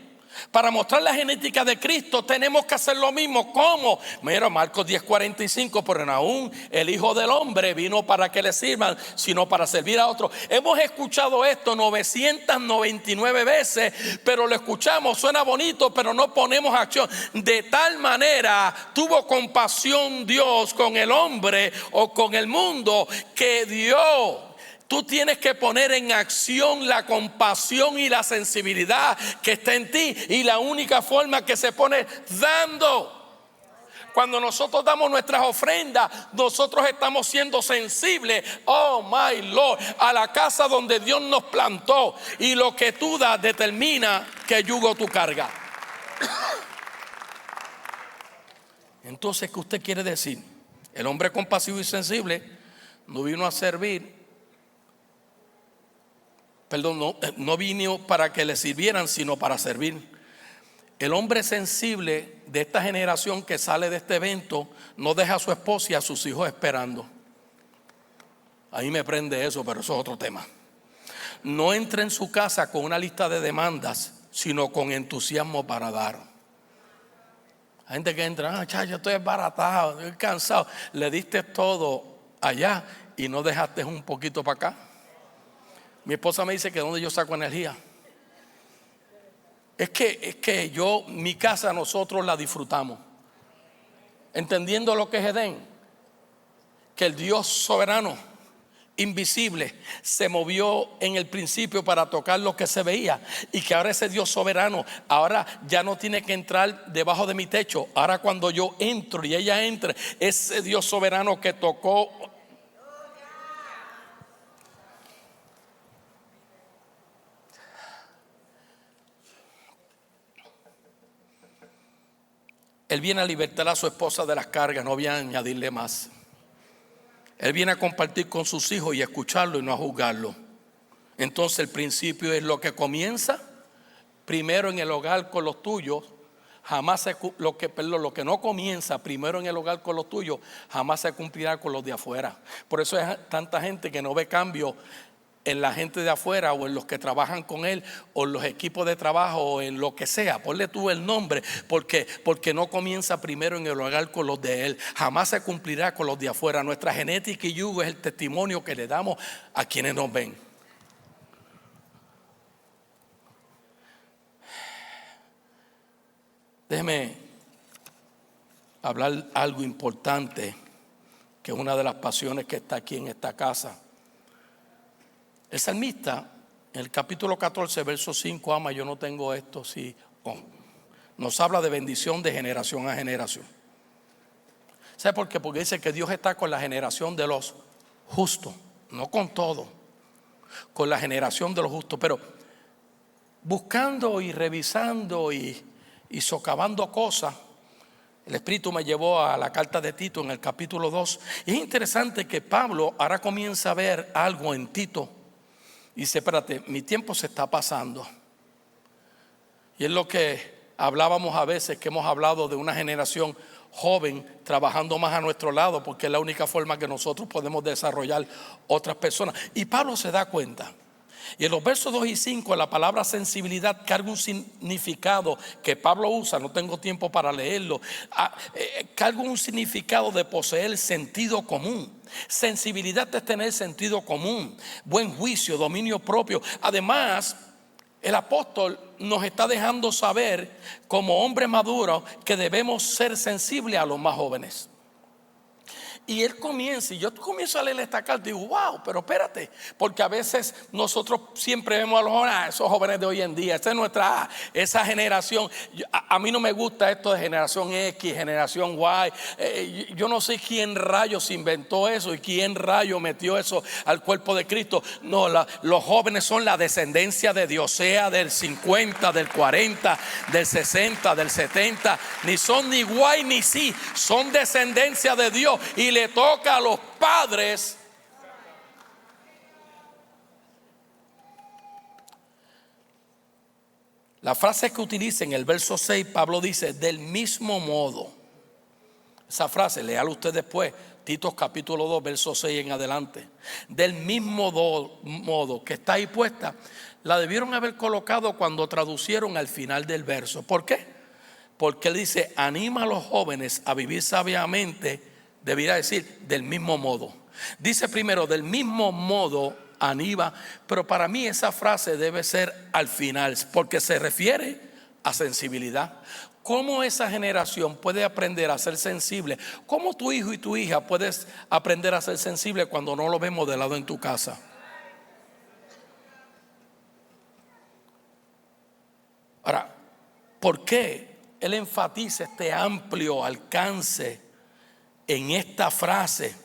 Para mostrar la genética de Cristo tenemos que hacer lo mismo. ¿Cómo? Mira, Marcos 10:45, pero aún el Hijo del Hombre vino para que le sirvan, sino para servir a otros. Hemos escuchado esto 999 veces, pero lo escuchamos, suena bonito, pero no ponemos acción. De tal manera tuvo compasión Dios con el hombre o con el mundo, que dio. Tú tienes que poner en acción la compasión y la sensibilidad que está en ti, y la única forma que se pone dando. Cuando nosotros damos nuestras ofrendas, nosotros estamos siendo sensibles, oh my Lord, a la casa donde Dios nos plantó, y lo que tú das determina qué yugo tú cargas. Entonces, ¿qué usted quiere decir? El hombre compasivo y sensible no vino a servir. No vino para que le sirvieran, sino para servir. El hombre sensible de esta generación que sale de este evento no deja a su esposa y a sus hijos esperando. Ahí me prende eso, pero eso es otro tema. No entra en su casa con una lista de demandas, sino con entusiasmo para dar. Hay gente que entra: yo estoy desbaratado, estoy cansado. Le diste todo allá y no dejaste un poquito para acá. Mi esposa me dice que ¿dónde yo saco energía? Es que mi casa nosotros la disfrutamos, entendiendo lo que es Edén, que el Dios soberano, invisible, se movió en el principio para tocar lo que se veía, y que ahora ese Dios soberano ahora ya no tiene que entrar debajo de mi techo. Ahora cuando yo entro y ella entre, ese Dios soberano que tocó. Él viene a libertar a su esposa de las cargas, no viene a añadirle más. Él viene a compartir con sus hijos y a escucharlo y no a juzgarlo. Entonces el principio es: lo que comienza primero en el hogar con los tuyos, lo que no comienza primero en el hogar con los tuyos, jamás se cumplirá con los de afuera. Por eso hay tanta gente que no ve cambio en la gente de afuera, o en los que trabajan con él, o en los equipos de trabajo, o en lo que sea. Ponle tú el nombre, porque no comienza primero en el hogar con los de él. Jamás se cumplirá con los de afuera. Nuestra genética y yugo es el testimonio que le damos a quienes nos ven. Déjeme hablar algo importante, que es una de las pasiones que está aquí en esta casa. El salmista, en el capítulo 14, verso 5, ama, yo no tengo esto, sí, nos habla de bendición de generación a generación. ¿Sabe por qué? Porque dice que Dios está con la generación de los justos, no con todo, con la generación de los justos. Pero buscando y revisando y socavando cosas, el Espíritu me llevó a la carta de Tito en el capítulo 2. Y es interesante que Pablo ahora comienza a ver algo en Tito. Y dice: espérate, mi tiempo se está pasando. Y es lo que hablábamos a veces, que hemos hablado de una generación joven trabajando más a nuestro lado, porque es la única forma que nosotros podemos desarrollar otras personas. Y Pablo se da cuenta. Y en los versos 2 y 5 la palabra sensibilidad carga un significado que Pablo usa, no tengo tiempo para leerlo, carga un significado de poseer sentido común. Sensibilidad es tener sentido común, buen juicio, dominio propio. Además, el apóstol nos está dejando saber como hombre maduro que debemos ser sensibles a los más jóvenes. Y él comienza, y yo comienzo a leer esta carta y digo: wow, pero espérate, porque a veces nosotros siempre vemos a los jóvenes, esos jóvenes de hoy en día, esa es esa generación. A mí no me gusta esto de generación X, generación Y. Yo no sé quién rayos inventó eso y quién rayos metió eso al cuerpo de Cristo. No, los jóvenes son la descendencia de Dios, sea del 50, del 40, del 60, del 70. Ni son ni Y ni Z, son descendencia de Dios. Y le toca a los padres la frase que utiliza en el verso 6. Pablo dice: del mismo modo. Esa frase, léalo usted después, Tito capítulo 2, verso 6 en adelante. Del mismo modo, que está ahí puesta, la debieron haber colocado cuando traducieron al final del verso. ¿Por qué? Porque él dice: anima a los jóvenes a vivir sabiamente. Debería decir del mismo modo. Dice primero del mismo modo, anima, pero para mí esa frase debe ser al final, porque se refiere a sensibilidad. ¿Cómo esa generación puede aprender a ser sensible? ¿Cómo tu hijo y tu hija puedes aprender a ser sensible cuando no lo ves modelado en tu casa? Ahora, ¿por qué él enfatiza este amplio alcance en esta frase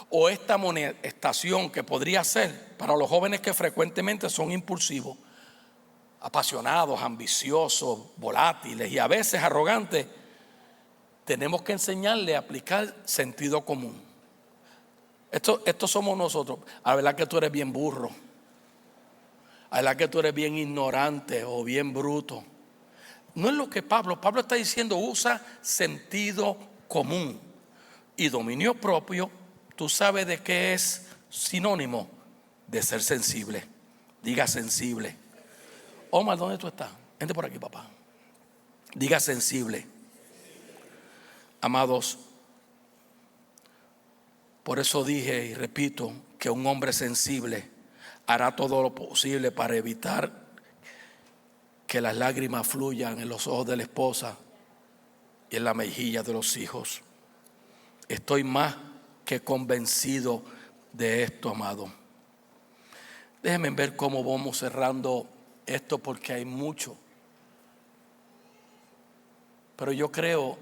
o esta amonestación que podría ser para los jóvenes que frecuentemente son impulsivos, apasionados, ambiciosos, volátiles y a veces arrogantes? Tenemos que enseñarle a aplicar sentido común. Esto somos nosotros. A verdad que tú eres bien burro, a verdad que tú eres bien ignorante o bien bruto. No es lo que Pablo está diciendo. Usa sentido común y dominio propio. Tú sabes de qué es sinónimo de ser sensible. Diga sensible. Omar, ¿dónde tú estás? Vente por aquí, papá. Diga sensible. Amados, por eso dije y repito que un hombre sensible hará todo lo posible para evitar que las lágrimas fluyan en los ojos de la esposa y en la mejilla de los hijos. Estoy más que convencido de esto, amado. Déjenme ver cómo vamos cerrando esto, porque hay mucho. Pero yo creo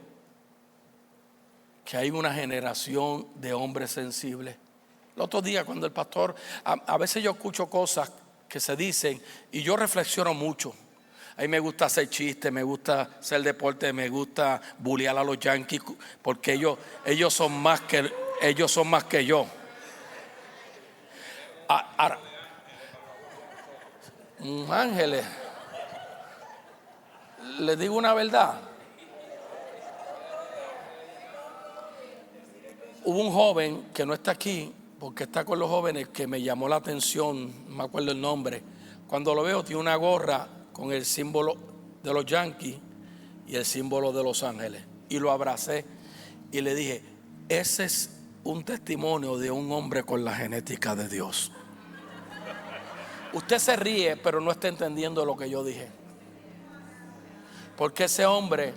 que hay una generación de hombres sensibles. El otro día cuando el pastor, a veces yo escucho cosas que se dicen y yo reflexiono mucho. A mí me gusta hacer chistes, me gusta hacer deporte, me gusta bullear a los Yankees, porque ellos son más que yo. Ángeles, les digo una verdad. Hubo un joven que no está aquí, porque está con los jóvenes, que me llamó la atención, no me acuerdo el nombre. Cuando lo veo, tiene una gorra con el símbolo de los Yankees y el símbolo de Los Ángeles. Y lo abracé y le dije, ese es un testimonio de un hombre con la genética de Dios. Usted se ríe, pero no está entendiendo lo que yo dije. Porque ese hombre,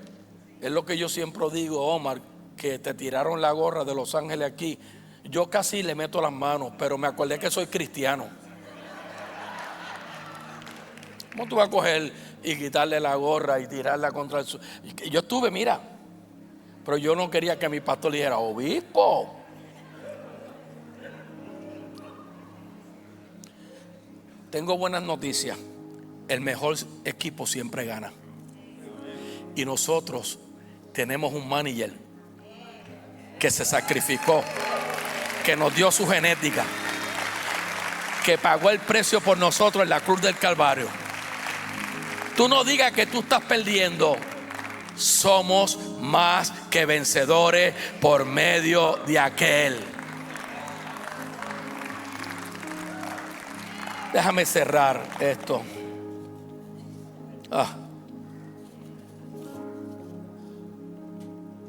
es lo que yo siempre digo, Omar, que te tiraron la gorra de Los Ángeles aquí. Yo casi le meto las manos, pero me acordé que soy cristiano. ¿Cómo tú vas a coger y quitarle la gorra y tirarla contra el suelo? Yo estuve, mira, pero yo no quería que mi pastor le dijera, obispo. Tengo buenas noticias. El mejor equipo siempre gana. Y nosotros tenemos un manager que se sacrificó, que nos dio su genética, que pagó el precio por nosotros en la cruz del Calvario. Tú no digas que tú estás perdiendo. Somos más que vencedores por medio de aquel. Déjame cerrar esto.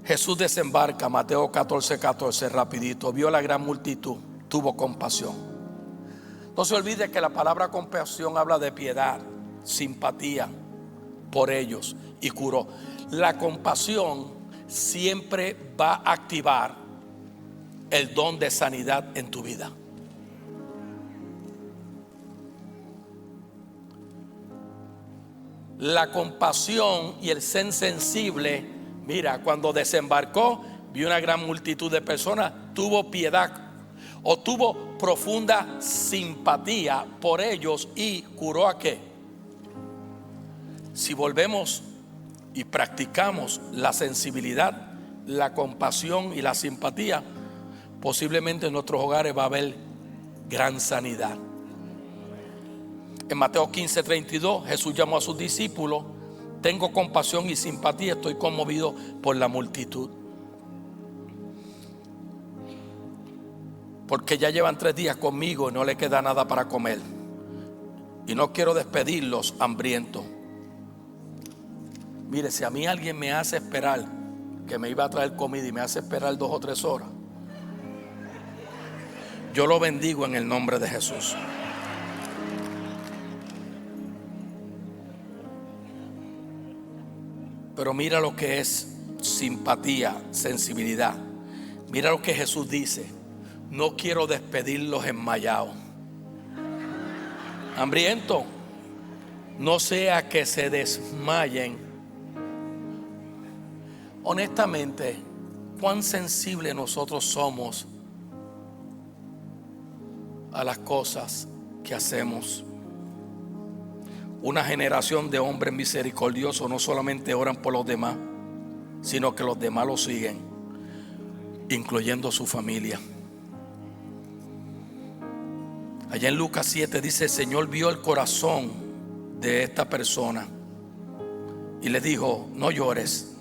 Jesús desembarca, Mateo 14:14, rapidito. Vio la gran multitud, tuvo compasión. No se olvide que la palabra compasión habla de piedad, simpatía por ellos, y curó. La compasión siempre va a activar el don de sanidad en tu vida. La compasión y el ser sensible. Mira, cuando desembarcó, vio una gran multitud de personas, tuvo piedad o tuvo profunda simpatía por ellos y curó a qué. Si volvemos y practicamos la sensibilidad, la compasión y la simpatía, posiblemente en nuestros hogares va a haber gran sanidad. En Mateo 15:32, Jesús llamó a sus discípulos. Tengo compasión y simpatía, estoy conmovido por la multitud. Porque ya llevan 3 días conmigo y no le queda nada para comer. Y no quiero despedirlos hambrientos. Mire, si a mí alguien me hace esperar, que me iba a traer comida y me hace esperar 2 o 3 horas, yo lo bendigo en el nombre de Jesús. Pero mira lo que es simpatía, sensibilidad. Mira lo que Jesús dice. No quiero despedirlos enmayados, hambrientos, no sea que se desmayen. Honestamente, cuán sensibles nosotros somos a las cosas que hacemos. Una generación de hombres misericordiosos no solamente oran por los demás, sino que los demás los siguen, incluyendo su familia. Allá en Lucas 7 dice: el Señor vio el corazón de esta persona y le dijo: no llores.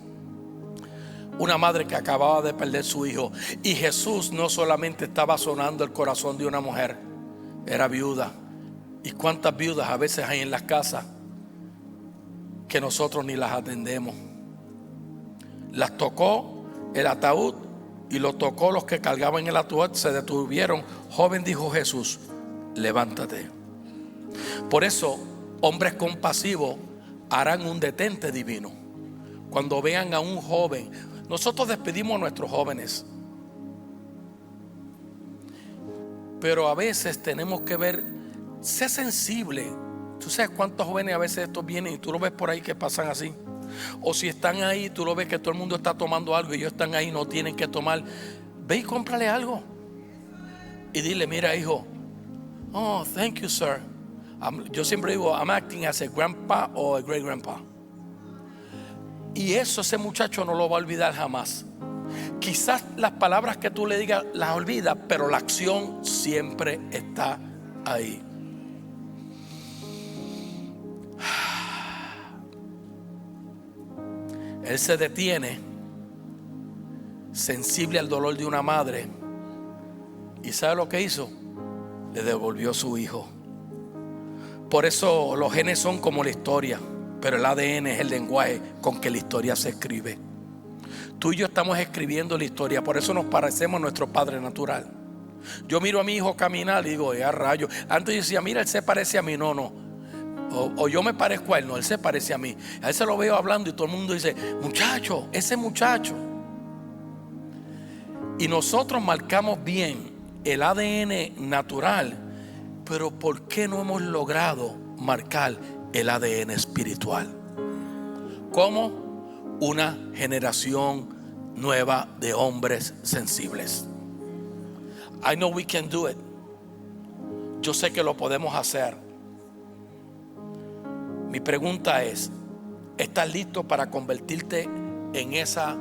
Una madre que acababa de perder su hijo, y Jesús no solamente estaba sonando el corazón de una mujer, era viuda. ¿Y cuántas viudas a veces hay en las casas que nosotros ni las atendemos? Las tocó el ataúd y lo tocó los que cargaban el ataúd, se detuvieron. Joven, dijo Jesús, levántate. Por eso, hombres compasivos harán un detente divino. Cuando vean a un joven, nosotros despedimos a nuestros jóvenes, pero a veces tenemos que ver. Sé sensible. Tú sabes cuántos jóvenes a veces estos vienen y tú lo ves por ahí que pasan así. O si están ahí, tú lo ves que todo el mundo está tomando algo y ellos están ahí, no tienen que tomar. Ve y cómprale algo y dile: mira, hijo, oh, thank you, sir. Yo siempre digo, I'm acting as a grandpa o a great grandpa. Y eso ese muchacho no lo va a olvidar jamás. Quizás las palabras que tú le digas las olvidas, pero la acción siempre está ahí. Él se detiene, sensible al dolor de una madre, y ¿sabe lo que hizo? Le devolvió su hijo. Por eso los genes son como la historia, pero el ADN es el lenguaje con que la historia se escribe. Tú y yo estamos escribiendo la historia, por eso nos parecemos a nuestro padre natural. Yo miro a mi hijo caminar y digo, a rayos. Antes yo decía, mira, él se parece a mí. No. O yo me parezco a él. No, él se parece a mí. A él se lo veo hablando y todo el mundo dice, muchacho, ese muchacho. Y nosotros marcamos bien el ADN natural, pero ¿por qué no hemos logrado marcar el ADN espiritual? ¿Cómo? Una generación nueva de hombres sensibles. I know we can do it. Yo sé que lo podemos hacer. Mi pregunta es, ¿estás listo para convertirte en esa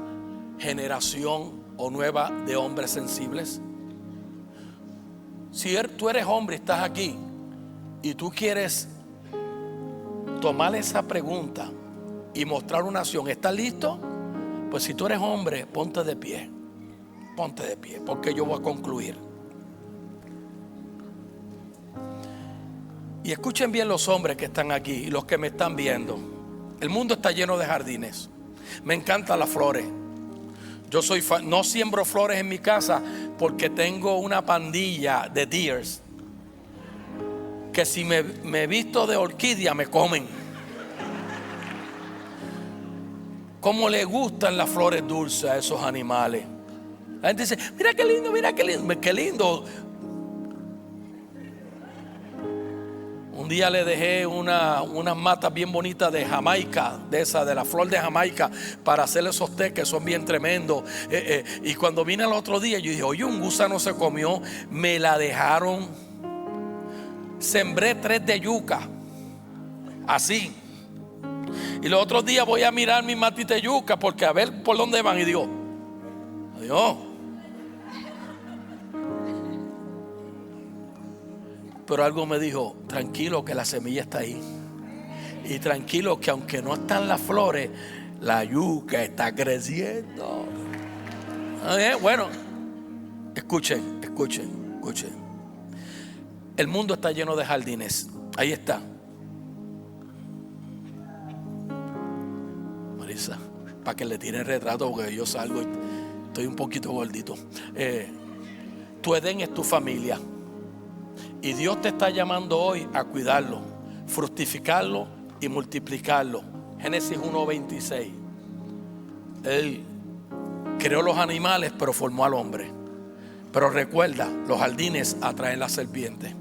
generación o nueva de hombres sensibles? Si tú eres hombre y estás aquí y tú quieres tomar esa pregunta y mostrar una acción, ¿estás listo? Pues si tú eres hombre, ponte de pie, porque yo voy a concluir. Y escuchen bien los hombres que están aquí y los que me están viendo. El mundo está lleno de jardines. Me encantan las flores. Yo soy fan, no siembro flores en mi casa porque tengo una pandilla de deers que si me visto de orquídea me comen. Cómo le gustan las flores dulces a esos animales. La gente dice, mira qué lindo, qué lindo. Un día le dejé unas matas bien bonitas de Jamaica, de la flor de Jamaica, para hacer esos tés que son bien tremendos. Y cuando vine el otro día, yo dije, oye, un gusano se comió, me la dejaron. Sembré 3 de yuca, así. Y los otros días voy a mirar mis matitas de yuca, porque a ver por dónde van. Y digo, adiós. Pero algo me dijo, tranquilo que la semilla está ahí. Y tranquilo que aunque no están las flores, la yuca está creciendo. Bueno, escuchen. El mundo está lleno de jardines. Ahí está. Marisa, para que le tiren retrato, porque yo salgo y estoy un poquito gordito. Tu Edén es tu familia. Y Dios te está llamando hoy a cuidarlo, fructificarlo y multiplicarlo. Génesis 1:26. Él creó los animales, pero formó al hombre. Pero recuerda, los jardines atraen la serpiente.